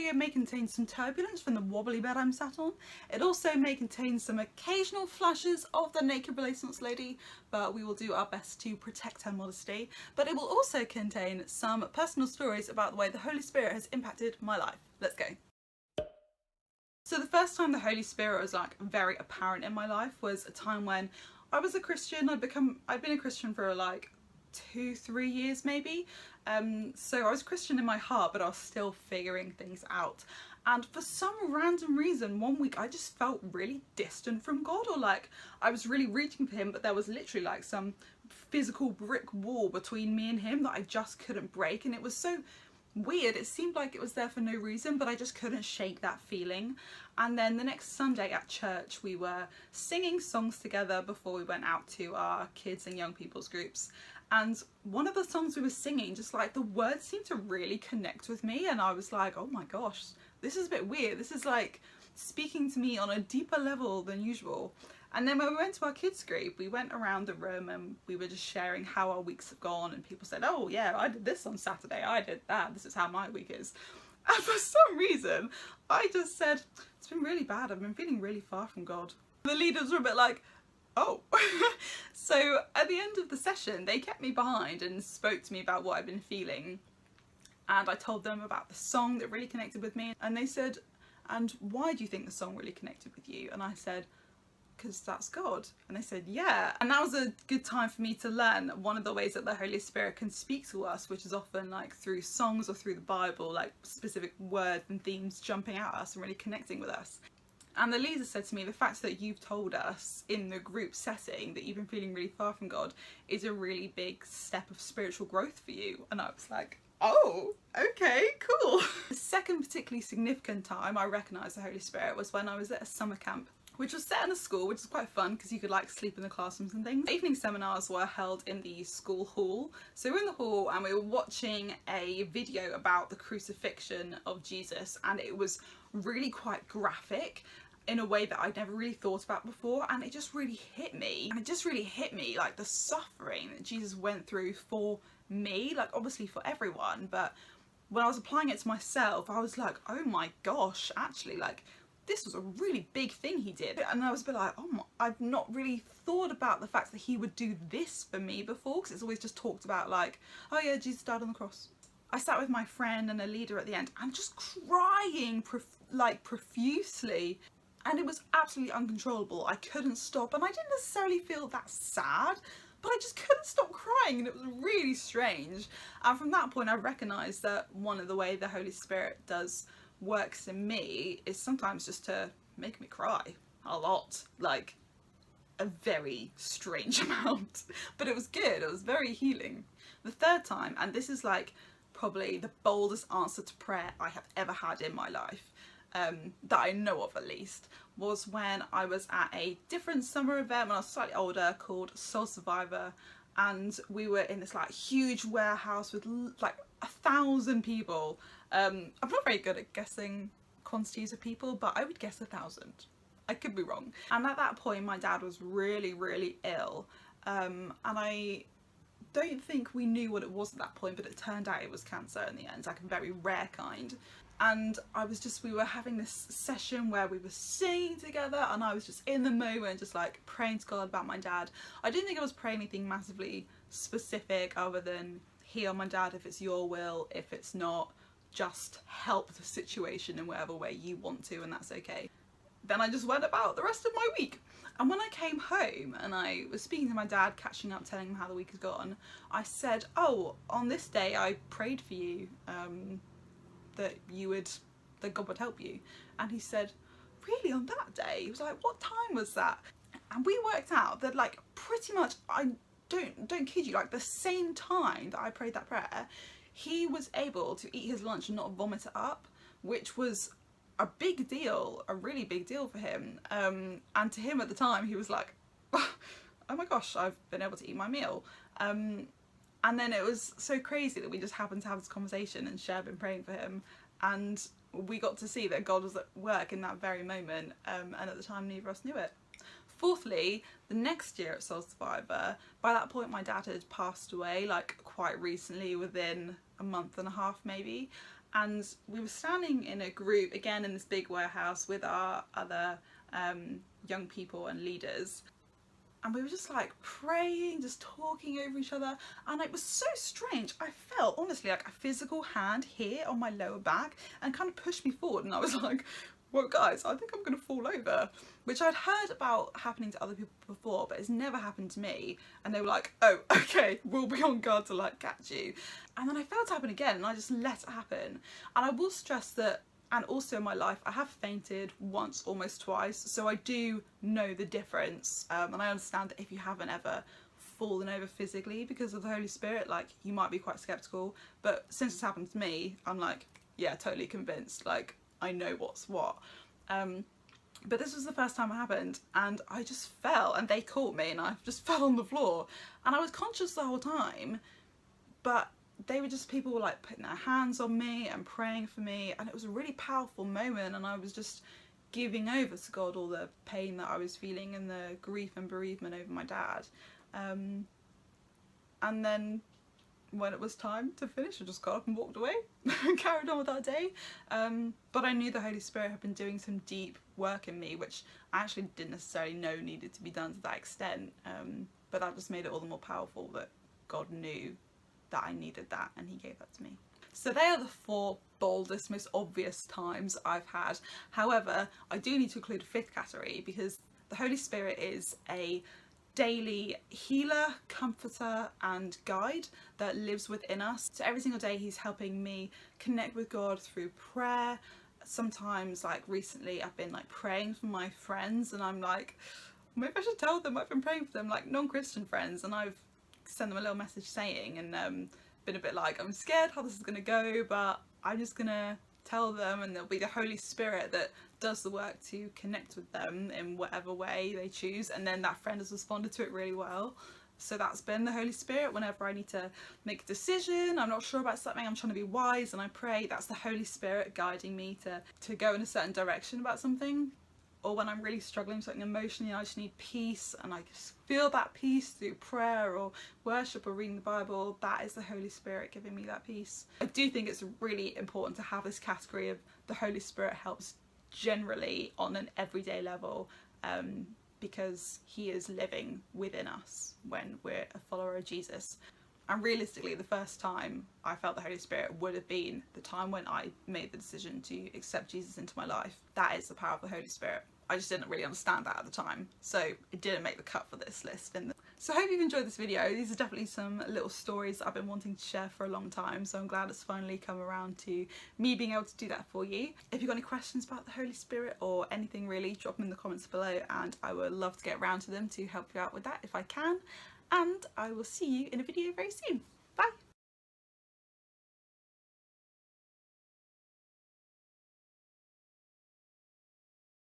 video may contain some turbulence from the wobbly bed I'm sat on. It also may contain some occasional flashes of the naked Renaissance lady, but we will do our best to protect her modesty. But it will also contain some personal stories about the way the Holy Spirit has impacted my life. Let's go. So the first time the Holy Spirit was like very apparent in my life was a time when I was a Christian. I'd been a Christian for like 2-3 years maybe. So I was Christian in my heart, but I was still figuring things out. And for some random reason, one week I just felt really distant from God, or like I was really reaching for him, but there was literally like some physical brick wall between me and him that I just couldn't break. And it was so weird. It seemed like it was there for no reason, but I just couldn't shake that feeling. And then the next Sunday at church, we were singing songs together before we went out to our kids and young people's groups. And one of the songs we were singing, just like the words seemed to really connect with me, and I was like, oh my gosh, this is a bit weird. This is like speaking to me on a deeper level than usual. And then when we went to our kids group, we went around the room and we were just sharing how our weeks have gone, and people said, oh yeah, I did this on Saturday, I did that, this is how my week is. And for some reason I just said, it's been really bad, I've been feeling really far from God. The leaders were a bit like, oh. So at the end of the session they kept me behind and spoke to me about what I've been feeling, and I told them about the song that really connected with me, and they said, and why do you think the song really connected with you? And I said, because that's God. And they said, yeah. And that was a good time for me to learn one of the ways that the Holy Spirit can speak to us, which is often like through songs or through the Bible, like specific words and themes jumping out at us and really connecting with us. And the leader said to me, the fact that you've told us in the group setting that you've been feeling really far from God is a really big step of spiritual growth for you. And I was like, oh, okay, cool. The second particularly significant time I recognised the Holy Spirit was when I was at a summer camp, which was set in a school, which is quite fun because you could like sleep in the classrooms and things. Evening seminars were held in the school hall. So we were in the hall and we were watching a video about the crucifixion of Jesus, and it was really quite graphic in a way that I'd never really thought about before, and it just really hit me. And it just really hit me, like the suffering that Jesus went through for me, like obviously for everyone, but when I was applying it to myself, I was like, oh my gosh, actually, like this was a really big thing he did. And I was a bit like, oh my, I've not really thought about the fact that he would do this for me before, because it's always just talked about like, oh yeah, Jesus died on the cross. I sat with my friend and a leader at the end and just crying profusely, and it was absolutely uncontrollable. I couldn't stop, and I didn't necessarily feel that sad, but I just couldn't stop crying, and it was really strange. And from that point I recognised that one of the way the Holy Spirit works in me is sometimes just to make me cry a lot, like a very strange amount, but it was good, it was very healing. The third time, and this is like probably the boldest answer to prayer I have ever had in my life, that I know of at least, was when I was at a different summer event when I was slightly older called Soul Survivor, and we were in this like huge warehouse with like 1,000 people. I'm not very good at guessing quantities of people, but I would guess 1,000. I could be wrong. And at that point my dad was really, really ill, and I don't think we knew what it was at that point, but it turned out it was cancer in the end, like a very rare kind. And we were having this session where we were singing together, and I was just in the moment just like praying to God about my dad. I didn't think I was praying anything massively specific other than heal my dad if it's your will, if it's not, just help the situation in whatever way you want to, and that's okay. Then I just went about the rest of my week. And when I came home and I was speaking to my dad, catching up, telling him how the week has gone, I said, oh, on this day I prayed for you, that God would help you. And he said, really, on that day? He was like, what time was that? And we worked out that like pretty much, I don't kid you, like the same time that I prayed that prayer, he was able to eat his lunch and not vomit it up, which was a big deal, a really big deal for him. And to him at the time, he was like, oh my gosh, I've been able to eat my meal. And then it was so crazy that we just happened to have this conversation and Cher had been praying for him, and we got to see that God was at work in that very moment, and at the time neither of us knew it. Fourthly, the next year at Soul Survivor, by that point my dad had passed away, like quite recently, within a month and a half maybe, and we were standing in a group again in this big warehouse with our other young people and leaders, and we were just like praying, just talking over each other, and it was so strange. I felt honestly like a physical hand here on my lower back and kind of pushed me forward, and I was like, well guys, I think I'm gonna fall over, which I'd heard about happening to other people before, but it's never happened to me. And they were like, oh, okay, we'll be on guard to like catch you. And then I felt it happen again, and I just let it happen. And I will stress that, and also in my life, I have fainted once, almost twice, so I do know the difference. And I understand that if you haven't ever fallen over physically because of the Holy Spirit, like, you might be quite skeptical, but since it's happened to me, I'm like, yeah, totally convinced, like, I know what's what. But this was the first time it happened, and I just fell, and they caught me, and I just fell on the floor, and I was conscious the whole time, but they were just, people were like putting their hands on me and praying for me, and it was a really powerful moment, and I was just giving over to God all the pain that I was feeling and the grief and bereavement over my dad. And then when it was time to finish, I just got up and walked away and carried on with our day. But I knew the Holy Spirit had been doing some deep work in me, which I actually didn't necessarily know needed to be done to that extent. But that just made it all the more powerful that God knew that I needed that, and he gave that to me. So they are the 4 boldest, most obvious times I've had. However, I do need to include a 5th category, because the Holy Spirit is a daily healer, comforter and guide that lives within us. So every single day he's helping me connect with God through prayer. Sometimes, like recently, I've been like praying for my friends, and I'm like, maybe I should tell them I've been praying for them, like non-Christian friends, and I've sent them a little message saying, and been a bit like, I'm scared how this is gonna go, but I'm just gonna tell them, and there'll be the Holy Spirit that does the work to connect with them in whatever way they choose. And then that friend has responded to it really well. So that's been the Holy Spirit. Whenever I need to make a decision, I'm not sure about something, I'm trying to be wise, and I pray, that's the Holy Spirit guiding me to go in a certain direction about something. Or when I'm really struggling with something emotionally, I just need peace, and I just feel that peace through prayer or worship or reading the Bible. That is the Holy Spirit giving me that peace. I do think it's really important to have this category of the Holy Spirit helps generally on an everyday level, because he is living within us when we're a follower of Jesus. And realistically, the first time I felt the Holy Spirit would have been the time when I made the decision to accept Jesus into my life. That is the power of the Holy Spirit. I just didn't really understand that at the time, so it didn't make the cut for this list. So I hope you've enjoyed this video. These are definitely some little stories that I've been wanting to share for a long time, so I'm glad it's finally come around to me being able to do that for you. If you've got any questions about the Holy Spirit or anything really, drop them in the comments below, and I would love to get around to them to help you out with that if I can. And I will see you in a video very soon. Bye!